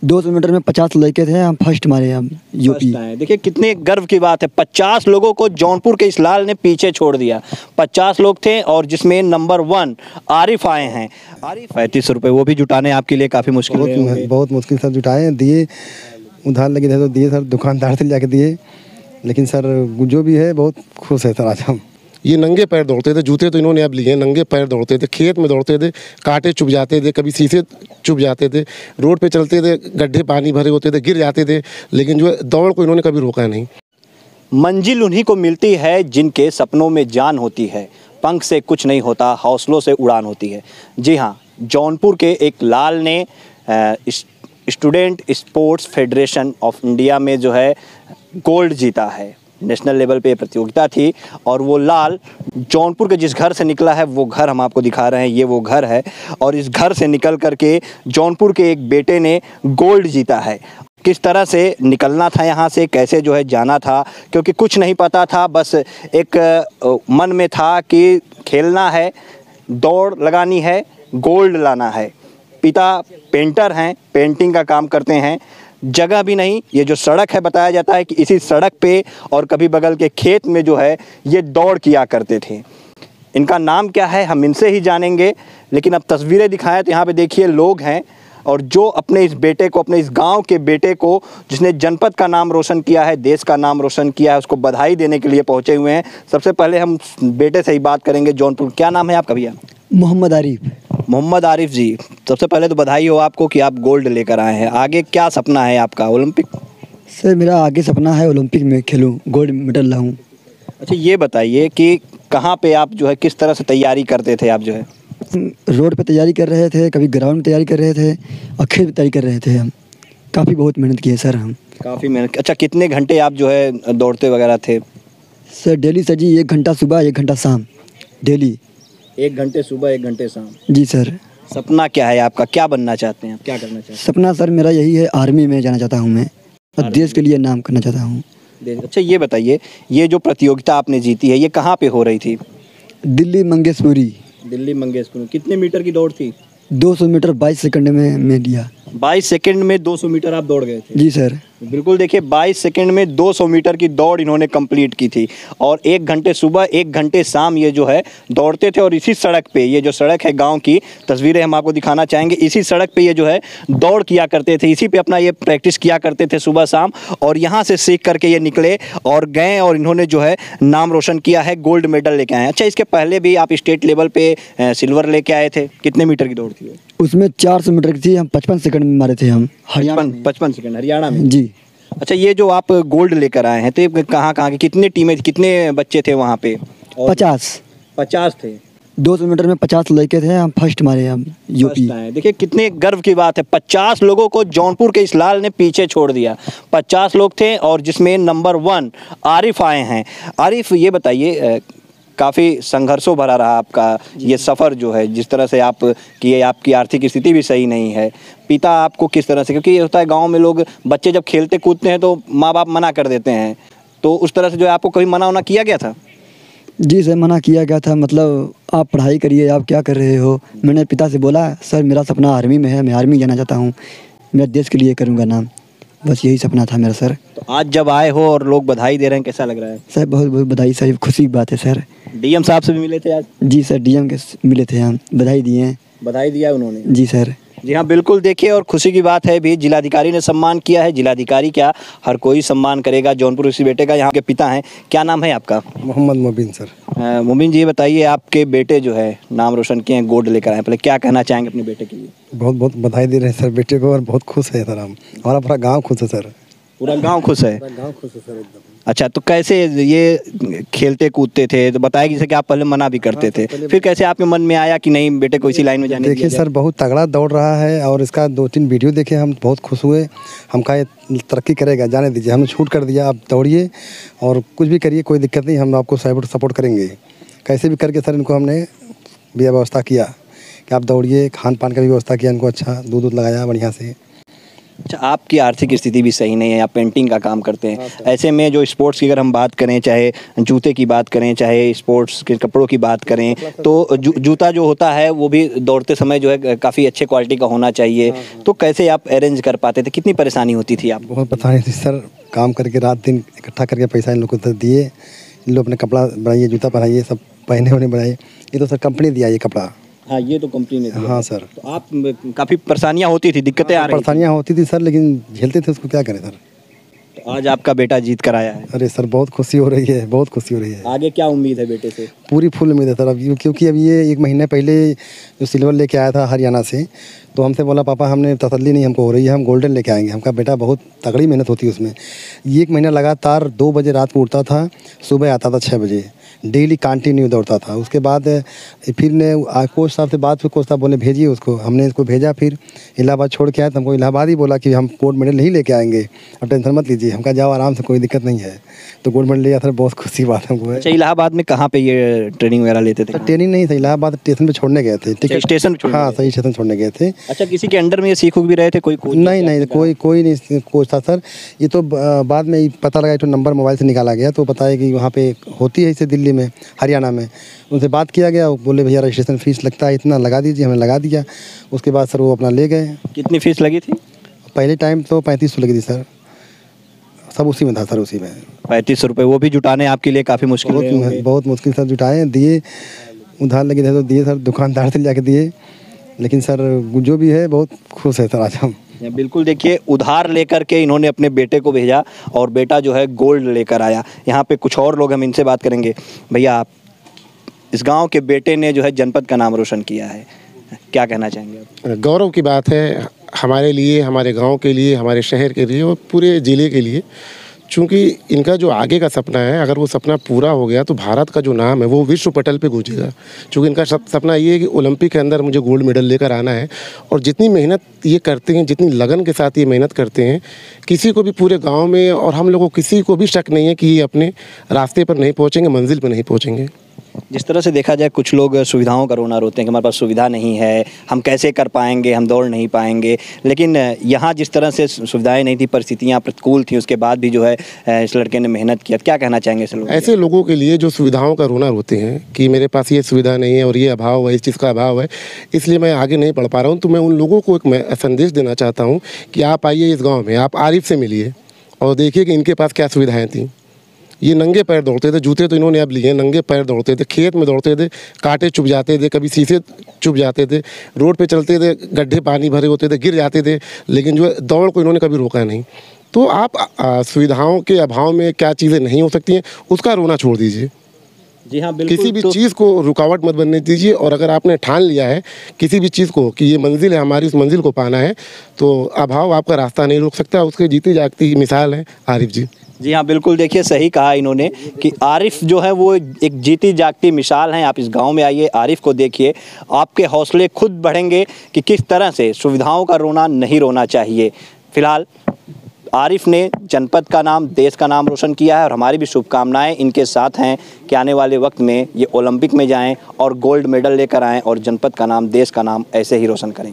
200 metre में 50 लड़के थे, हम फर्स्ट मारे हम यूपी। देखिए कितने गर्व की बात है, 50 लोगों को जौनपुर के इस लाल ने पीछे छोड़ दिया। 50 लोग थे और जिसमें नंबर 1 आरिफ आए हैं। आरिफ 35 रुपये वो भी जुटाने आपके लिए काफ़ी मुश्किल है। बहुत मुश्किल सर जुटाए, दिए उधार लगे थे तो दिए सर, दुकानदार से जाके दिए। लेकिन सर जो भी है बहुत खुश है सर आज हम। ये नंगे पैर दौड़ते थे, जूते तो इन्होंने अब लिए, नंगे पैर दौड़ते थे, खेत में दौड़ते थे, कांटे चुभ जाते थे, कभी शीशे चुभ जाते थे, रोड पे चलते थे, गड्ढे पानी भरे होते थे, गिर जाते थे, लेकिन जो दौड़ को इन्होंने कभी रोका नहीं। मंजिल उन्हीं को मिलती है जिनके सपनों में जान होती है, पंख से कुछ नहीं होता, हौसलों से उड़ान होती है। जी हाँ, जौनपुर के एक लाल ने student sports federation of India में जो है गोल्ड जीता है। नेशनल लेवल पे प्रतियोगिता थी और वो लाल जौनपुर के जिस घर से निकला है वो घर हम आपको दिखा रहे हैं। ये वो घर है और इस घर से निकल करके जौनपुर के एक बेटे ने गोल्ड जीता है। किस तरह से निकलना था यहाँ से, कैसे जो है जाना था, क्योंकि कुछ नहीं पता था, बस एक मन में था कि खेलना है, दौड़ लगानी है, गोल्ड लाना है। पिता पेंटर हैं, पेंटिंग का काम करते हैं। जगह भी नहीं, ये जो सड़क है बताया जाता है कि इसी सड़क पे और कभी बगल के खेत में जो है ये दौड़ किया करते थे। इनका नाम क्या है हम इनसे ही जानेंगे, लेकिन अब तस्वीरें दिखाएं तो यहाँ पे देखिए लोग हैं और जो अपने इस बेटे को, अपने इस गांव के बेटे को जिसने जनपद का नाम रोशन किया है, देश का नाम रोशन किया है, उसको बधाई देने के लिए पहुँचे हुए हैं। सबसे पहले हम बेटे से ही बात करेंगे। जौनपुर, क्या नाम है आपका भैया? मोहम्मद आरिफ। मोहम्मद आरिफ जी, सबसे पहले तो बधाई हो आपको कि आप गोल्ड लेकर आए हैं। आगे क्या सपना है आपका? ओलंपिक? सर मेरा आगे सपना है ओलंपिक में खेलूं, गोल्ड मेडल लाऊं। अच्छा ये बताइए कि कहाँ पे आप जो है किस तरह से तैयारी करते थे? आप जो है रोड पे तैयारी कर रहे थे, कभी ग्राउंड में तैयारी कर रहे थे और खेत में तैयारी कर रहे थे। हम काफ़ी बहुत मेहनत किए सर हम। काफ़ी मेहनत। अच्छा कितने घंटे आप जो है दौड़ते वगैरह थे? सर डेली सर जी 1 घंटा सुबह 1 घंटा शाम डेली। 1 घंटे सुबह 1 घंटे शाम? जी सर। सपना क्या है आपका? क्या बनना चाहते हैं आप? क्या करना चाहते हैं? सपना सर मेरा यही है, आर्मी में जाना चाहता हूँ मैं और देश के लिए नाम करना चाहता हूँ। अच्छा ये बताइए, ये जो प्रतियोगिता आपने जीती है ये कहाँ पे हो रही थी? दिल्ली मंगेशपुरी। दिल्ली मंगेशपुरी। कितने मीटर की दौड़ थी? 200 मीटर 22 सेकंड में लिया। 22 सेकंड में 200 मीटर आप दौड़ गए थे? जी सर। बिल्कुल, देखिए 22 सेकंड में 200 मीटर की दौड़ इन्होंने कंप्लीट की थी और 1 घंटे सुबह 1 घंटे शाम ये जो है दौड़ते थे। और इसी सड़क पे, ये जो सड़क है गांव की तस्वीरें हम आपको दिखाना चाहेंगे, इसी सड़क पे ये जो है दौड़ किया करते थे, इसी पे अपना ये प्रैक्टिस किया करते थे सुबह शाम। और यहाँ से सीख करके ये निकले और गए और इन्होंने जो है नाम रोशन किया है, गोल्ड मेडल लेके आए हैं। अच्छा इसके पहले भी आप स्टेट लेवल पे सिल्वर लेके आए थे, कितने मीटर की दौड़ थी? उसमें 400 मीटर की थी, हम 55 सेकंड में मारे थे हम हरियाणा। 55 सेकंड हरियाणा में? जी। अच्छा ये जो आप गोल्ड लेकर आए हैं तो ये कहाँ की, कितने टीमें, कितने बच्चे थे वहाँ पे? 50 थे। 200 मीटर में 50 लड़के थे, हम फर्स्ट मारे हम यूपी। देखिए कितने गर्व की बात है, 50 लोगों को जौनपुर के इस लाल ने पीछे छोड़ दिया। 50 लोग थे और जिसमें नंबर 1 आरिफ आए हैं। आरिफ ये बताइए, काफ़ी संघर्षों भरा रहा आपका ये सफ़र जो है, जिस तरह से आप कि आपकी आर्थिक स्थिति भी सही नहीं है, पिता आपको किस तरह से, क्योंकि ये होता है गांव में लोग बच्चे जब खेलते कूदते हैं तो माँ बाप मना कर देते हैं, तो उस तरह से जो है आपको कभी मना होना किया गया था? जी सर मना किया गया था, मतलब आप पढ़ाई करिए, आप क्या कर रहे हो। मैंने पिता से बोला सर मेरा सपना आर्मी में है, मैं आर्मी जाना चाहता हूँ, मैं देश के लिए करूँगा नाम, बस यही सपना था मेरा सर। तो आज जब आए हो और लोग बधाई दे रहे हैं, कैसा लग रहा है? सर बहुत बहुत बधाई सर, खुशी की बात है सर। डीएम साहब से भी मिले थे आज? जी सर, डीएम के मिले थे, हम बधाई दिए हैं। बधाई दिया उन्होंने? जी सर। जी हाँ बिल्कुल, देखिए और खुशी की बात है भी, जिलाधिकारी ने सम्मान किया है। जिलाधिकारी क्या, हर कोई सम्मान करेगा। जौनपुर इसी बेटे का, यहाँ के पिता हैं। क्या नाम है आपका? मोहम्मद मुबीन सर। मुबीन जी ये बताइए, आपके बेटे जो है नाम रोशन किए हैं, गोल्ड लेकर आए, पहले क्या कहना चाहेंगे अपने बेटे के लिए? बहुत बहुत बधाई दे रहे हैं सर बेटे को और बहुत खुश है सर हम, हमारा पूरा गाँव खुश है सर। पूरा गांव खुश है? गाँव खुश है सर एकदम। अच्छा तो कैसे ये खेलते कूदते थे, तो बताया जैसे कि आप पहले मना भी करते थे, फिर कैसे आपके मन में आया कि नहीं बेटे को इसी लाइन में जाने? देखिए सर बहुत तगड़ा दौड़ रहा है और इसका 2-3 वीडियो देखे, हम बहुत खुश हुए। हम कहा तरक्की करेगा, जाने दीजिए, हमने छूट कर दिया, आप दौड़िए और कुछ भी करिए, कोई दिक्कत नहीं, हम आपको सपोर्ट करेंगे। कैसे भी करके सर इनको हमने व्यवस्था किया कि आप दौड़िए, खान पान का भी व्यवस्था किया इनको, अच्छा दूध लगाया बढ़िया से, अच्छा, आपकी आर्थिक स्थिति भी सही नहीं है, आप पेंटिंग का काम करते हैं। ऐसे में जो स्पोर्ट्स की अगर हम बात करें, चाहे जूते की बात करें, चाहे स्पोर्ट्स के कपड़ों की बात करें, तो जूता जो होता है वो भी दौड़ते समय जो है काफ़ी अच्छे क्वालिटी का होना चाहिए। तो कैसे आप अरेंज कर पाते थे, कितनी परेशानी होती थी आपको? बहुत परेशानी थी सर, काम करके रात दिन इकट्ठा करके पैसा इन लोगों को दिए, इन लोग अपने कपड़ा बनाइए, जूता पहनाइए, सब पहने होने बनाइए। ये तो सर कंपनी दिया ये कपड़ा। हाँ, ये तो कंपनी ने दिया। हाँ सर, तो आप काफ़ी परेशानियाँ होती थी, दिक्कतें आ रही थी। परेशानियाँ होती थी सर, लेकिन झेलते थे, उसको क्या करें सर। तो आज आपका बेटा जीत कर आया है, अरे सर बहुत खुशी हो रही है, बहुत खुशी हो रही है। आगे क्या उम्मीद है बेटे से? पूरी फुल उम्मीद है सर। अब क्योंकि अब ये 1 महीने पहले जो सिल्वर लेके आया था हरियाणा से, तो हमसे बोला पापा हमने तसल्ली नहीं हमको हो रही है, हम गोल्डन लेके आएंगे। हमका बेटा बहुत तगड़ी मेहनत होती है उसमें। ये 1 महीना लगातार 2 बजे रात को उठता था, सुबह आता था 6 बजे, डेली कंटिन्यू दौड़ता था। उसके बाद फिर ने कोच साहब से बात, कोच साहब बोले भेजिए उसको, हमने इसको भेजा। फिर इलाहाबाद छोड़ के आया तो हमको इलाहाबाद ही बोला कि हम गोल्ड मेडल नहीं लेके आएंगे, अब टेंशन मत लीजिए। हमका जाओ आराम से, कोई दिक्कत नहीं है। तो गोल्ड मेडल लिया सर, बहुत खुशी बात हमको है। अच्छा, इलाहाबाद में कहाँ पे ये ट्रेनिंग वगैरह लेते थे? ट्रेनिंग नहीं था, इलाहाबाद स्टेशन पे छोड़ने गए थे। टिकट स्टेशन पे छोड़ने हाँ, सही स्टेशन छोड़ने गए थे। अच्छा, किसी के अंडर में ये सीख भी रहे थे? कोई कोच? नहीं, कोई नहीं कोच था सर। ये तो बाद में पता लगा, तो नंबर मोबाइल से निकाला गया, तो पता है कि वहाँ पे होती है इसे दिल्ली में, हरियाणा में। उनसे बात किया गया, बोले भैया रजिस्ट्रेशन फीस लगता है इतना, लगा दीजिए। हमने लगा दिया। उसके बाद सर वो अपना ले गए। कितनी फीस लगी थी? पहले टाइम तो 3500 लगी थी सर, सब उसी में था सर, उसी में। 3500 रुपये, वो भी जुटाने आपके लिए काफ़ी मुश्किल रहे होंगे। बहुत मुश्किल सर, जुटाए, दिए, उधार लगे थे तो दिए सर, दुकानदार से जाके दिए। लेकिन सर जो भी है बहुत खुश है सर आज हम। बिल्कुल, देखिए उधार लेकर के इन्होंने अपने बेटे को भेजा और बेटा जो है गोल्ड लेकर आया। यहाँ पे कुछ और लोग, हम इनसे बात करेंगे। भैया, आप इस गांव के बेटे ने जो है जनपद का नाम रोशन किया है, क्या कहना चाहेंगे आप? गौरव की बात है हमारे लिए, हमारे गांव के लिए, हमारे शहर के लिए और पूरे ज़िले के लिए। चूँकि इनका जो आगे का सपना है, अगर वो सपना पूरा हो गया तो भारत का जो नाम है वो विश्व पटल पे गूंजेगा। चूँकि इनका सपना ये है कि ओलंपिक के अंदर मुझे गोल्ड मेडल लेकर आना है। और जितनी मेहनत ये करते हैं, जितनी लगन के साथ ये मेहनत करते हैं, किसी को भी पूरे गाँव में और हम लोगों को किसी को भी शक नहीं है कि ये अपने रास्ते पर नहीं पहुँचेंगे, मंजिल पर नहीं पहुँचेंगे। जिस तरह से देखा जाए, कुछ लोग सुविधाओं का रोना रोते हैं कि हमारे पास सुविधा नहीं है, हम कैसे कर पाएंगे, हम दौड़ नहीं पाएंगे। लेकिन यहाँ जिस तरह से सुविधाएं नहीं थी, परिस्थितियाँ प्रतिकूल थी, उसके बाद भी जो है इस लड़के ने मेहनत किया। क्या कहना चाहेंगे ऐसे लोगों के लिए जो सुविधाओं का रोना रोते हैं कि मेरे पास ये सुविधा नहीं है और ये अभाव है, इस चीज़ का अभाव है, इसलिए मैं आगे नहीं बढ़ पा रहा हूँ। तो मैं उन लोगों को एक संदेश देना चाहता हूँ कि आप आइए इस गाँव में, आप आरिफ से मिलिए और देखिए कि इनके पास क्या सुविधाएँ थी। ये नंगे पैर दौड़ते थे, जूते तो इन्होंने अब लिए, नंगे पैर दौड़ते थे, खेत में दौड़ते थे, कांटे चुभ जाते थे, कभी शीशे चुभ जाते थे, रोड पे चलते थे, गड्ढे पानी भरे होते थे, गिर जाते थे, लेकिन जो दौड़ को इन्होंने कभी रोका नहीं। तो आप सुविधाओं के अभाव में क्या चीज़ें नहीं हो सकती हैं, उसका रोना छोड़ दीजिए। जी हाँ, बिल्कुल। किसी भी चीज़ को रुकावट मत बनने दीजिए। और अगर आपने ठान लिया है किसी भी चीज़ को कि ये मंजिल है हमारी, उस मंजिल को पाना है, तो अभाव आपका रास्ता नहीं रोक सकता। उसके जीती जागती मिसाल है आरिफ जी। जी हाँ, बिल्कुल, देखिए सही कहा इन्होंने कि आरिफ जो है वो एक जीती जागती मिसाल हैं। आप इस गांव में आइए, आरिफ को देखिए, आपके हौसले खुद बढ़ेंगे कि किस तरह से सुविधाओं का रोना नहीं रोना चाहिए। फिलहाल आरिफ ने जनपद का नाम, देश का नाम रोशन किया है और हमारी भी शुभकामनाएं इनके साथ हैं कि आने वाले वक्त में ये ओलंपिक में जाएं और गोल्ड मेडल लेकर आएँ और जनपद का नाम, देश का नाम ऐसे ही रोशन करें।